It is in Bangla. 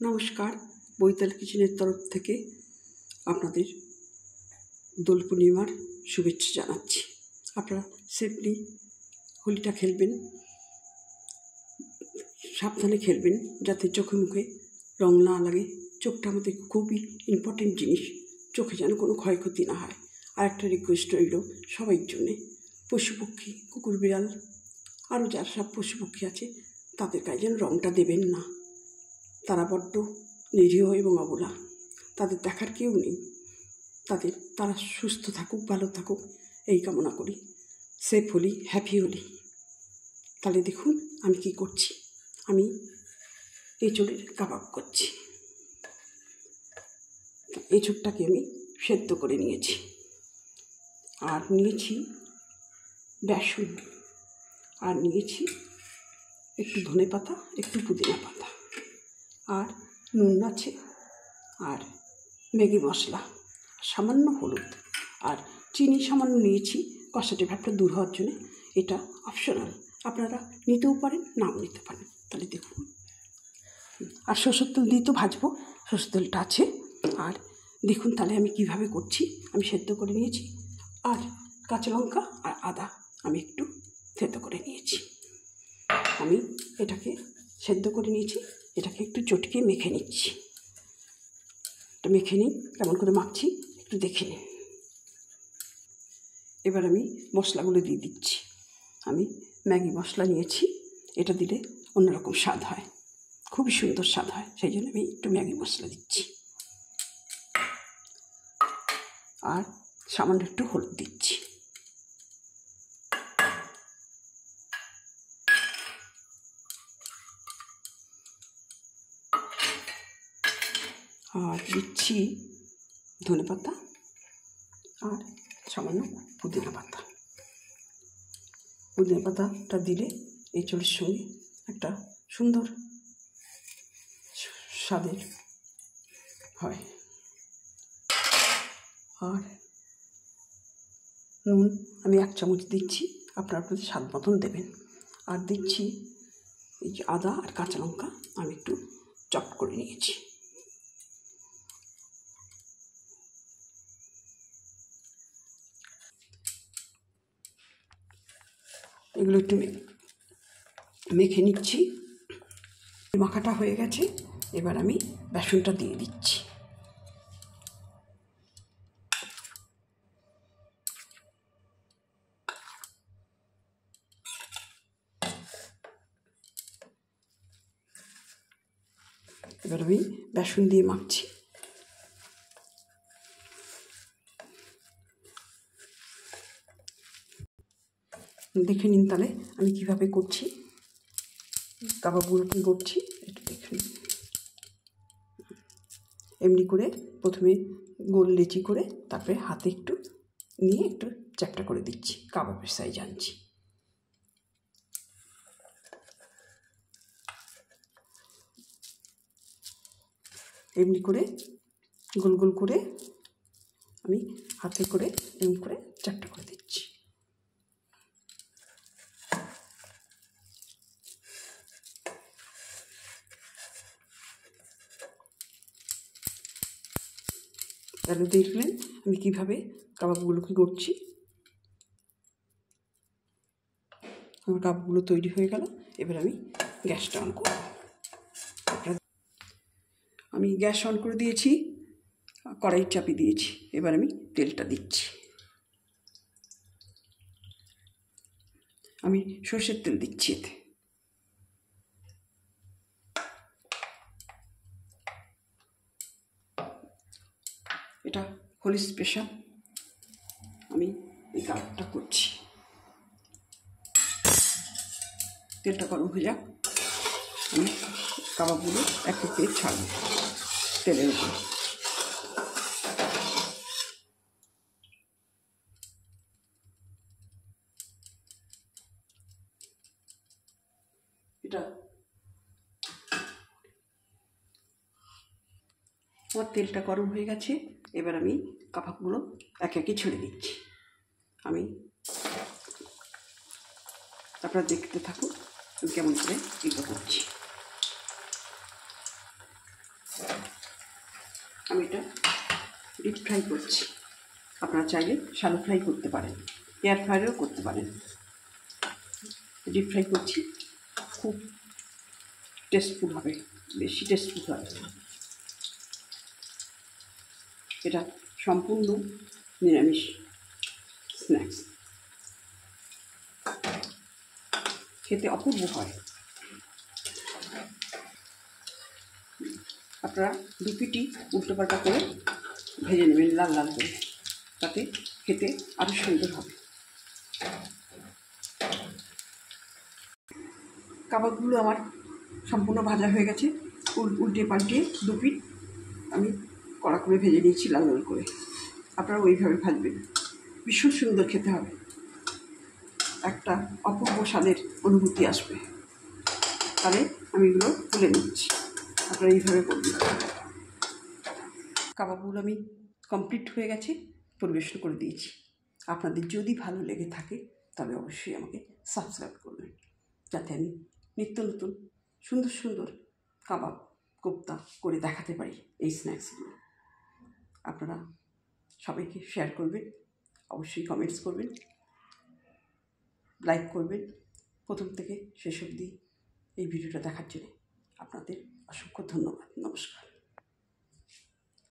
নমস্কার, বৈতাল কিচেনের তরফ থেকে আপনাদের দোল পূর্ণিমার শুভেচ্ছা জানাচ্ছি। আপনারা সেফলি হোলিটা খেলবেন, সাবধানে খেলবেন যাতে চোখে মুখে রং না লাগে। চোখটা আমাদের খুবই ইম্পর্টেন্ট জিনিস, চোখে যেন কোনো ক্ষয়ক্ষতি না হয়। আর একটা রিকোয়েস্ট রইল সবাই জন্যে, পশু পক্ষী, কুকুর বিড়াল আরও যার সব পশু পক্ষী আছে তাদের গায়ে যেন রংটা দেবেন না। তারা বড্ড নিরীহ এবং অবলা, তাদের দেখার কেউ নেই। তারা সুস্থ থাকুক, ভালো থাকুক এই কামনা করি। Safe Holi, happy Holi. তাহলে দেখুন আমি কি করছি। আমি এঁচোড়ের কাবাব করছি। এঁচোড়টাকে আমি সেদ্ধ করে নিয়েছি, আর নিয়েছি বেসন, আর নিয়েছি একটু ধনেপাতা, একটু পুদিনা পাতা, আর নুন আছে, আর ম্যাগি মশলা, সামান্য হলুদ, আর চিনি সামান্য নিয়েছি কষাটে ভাবটা দূর হওয়ার জন্য। এটা অপশনাল, আপনারা নিতেও পারেন, নাও নিতে পারেন। তাহলে দেখুন, আর সরষের তেল দিয়ে তো ভাজবো, সরষের তেলটা আছে। আর দেখুন তাহলে আমি কিভাবে করছি। আমি সেদ্ধ করে নিয়েছি, আর কাঁচা লঙ্কা আর আদা আমি একটু সেদ্ধ করে নিয়েছি। আমি এটাকে সেদ্ধ করে নিয়েছি, এটাকে একটু চটকে মেখে নিচ্ছি। এটা মেখে নিই, কেমন করে মাখছি একটু দেখে নিন। এবার আমি মশলাগুলো দিয়ে দিচ্ছি। আমি ম্যাগি মশলা নিয়েছি, এটা দিলে অন্যরকম স্বাদ হয়, খুবই সুন্দর স্বাদ হয়, সেই জন্য আমি একটু ম্যাগি মশলা দিচ্ছি। আর সামান্য একটু হলুদ দিচ্ছি। আর দিচ্ছি ধনেপাতা আর সামান্য পুদিনা পাতা। পুদিনা পাতাটা দিলে এঁচোড়ের সঙ্গে একটা সুন্দর স্বাদের হয়। আর নুন আমি 1 চামচ দিচ্ছি, আপনার স্বাদ মতন দেবেন। আর দিচ্ছি এই যে আদা আর কাঁচা লঙ্কা আমি একটু চপ করে নিয়েছি। এগুলো একটু মেখে নিচ্ছি। মাখাটা হয়ে গেছে, এবার আমি বেসনটা দিয়ে দিচ্ছি। এবার আমি বেসন দিয়ে মাখছি। দেখে নিন তাহলে আমি কিভাবে করছি, কাবাবগুলো কী করছি একটু দেখে নিন। এমনি করে প্রথমে গোল লেচি করে তারপরে হাতে একটু নিয়ে একটু চ্যাপটা করে দিচ্ছি, কাবাবের সাইজ আনছি। এমনি করে গোল গোল করে আমি হাতে করে এমনি করে চ্যাপটা করে দিচ্ছি। তাহলে দেখলেন আমি কীভাবে কাবাবগুলোকে করছি। আমার কাবাবগুলো তৈরি হয়ে গেল, এবার আমি গ্যাসটা অন করব। আমি গ্যাস অন করে দিয়েছি, কড়াই চাপিয়ে দিয়েছি। এবার আমি তেলটা দিচ্ছি। আমি সরষের তেল দিচ্ছি এতে। এটা হোলি স্পেশাল, আমি এই কাবাবটা করছি। তেলটা গরম হয়ে যাক, আমি কাবাবগুলো এক এক করে ছাড়ব তেলের উপর। এটা আমার তেলটা গরম হয়ে গেছে, এবার আমি কাবাবগুলো এক একে ছেড়ে দিচ্ছি। আমি আপনারা দেখতে থাকুন আমি কেমন করে এগুলো করছি। আমি এটা ডিপ ফ্রাই করছি। আপনারা চাইলে শ্যালো ফ্রাই করতে পারেন, এয়ার ফ্রায়ারেও করতে পারেন। ডিপ ফ্রাই করছি, খুব টেস্টফুল হবে, বেশি টেস্টফুল হবে। এটা সম্পূর্ণ নিরামিষ স্ন্যাক্স, খেতে অপূর্ব হয়। আপনারা দু পিটি উল্টোপাল্টা করে ভেজে নেবেন লাল লাল করে, তাতে খেতে আরও সুন্দর হবে। কাবাবগুলো আমার সম্পূর্ণ ভাজা হয়ে গেছে। উল্টে পাল্টে দু পিট আমি কড়া করে ভেজে নিয়েছি লাল লাল করে। আপনারা ওইভাবে ভাজবেন, ভীষণ সুন্দর খেতে হবে, একটা অপূর্ব স্বাদের অনুভূতি আসবে। তাহলে আমি এগুলো তুলে নিচ্ছি, আপনারা এইভাবে করবেন। কাবাবগুলো আমি কমপ্লিট হয়ে গেছে, পরিবেশন করে দিয়েছি। আপনাদের যদি ভালো লেগে থাকে তবে অবশ্যই আমাকে সাবস্ক্রাইব করবেন, যাতে আমি নিত্য নতুন সুন্দর সুন্দর কাবাব কোপ্তা করে দেখাতে পারি এই স্ন্যাক্সগুলো। আপনারা সবাইকে শেয়ার করবেন, অবশ্যই কমেন্টস করবেন, লাইক করবেন। প্রথম থেকে শেষ অবধি এই ভিডিওটা দেখার জন্য আপনাদের অসংখ্য ধন্যবাদ। নমস্কার।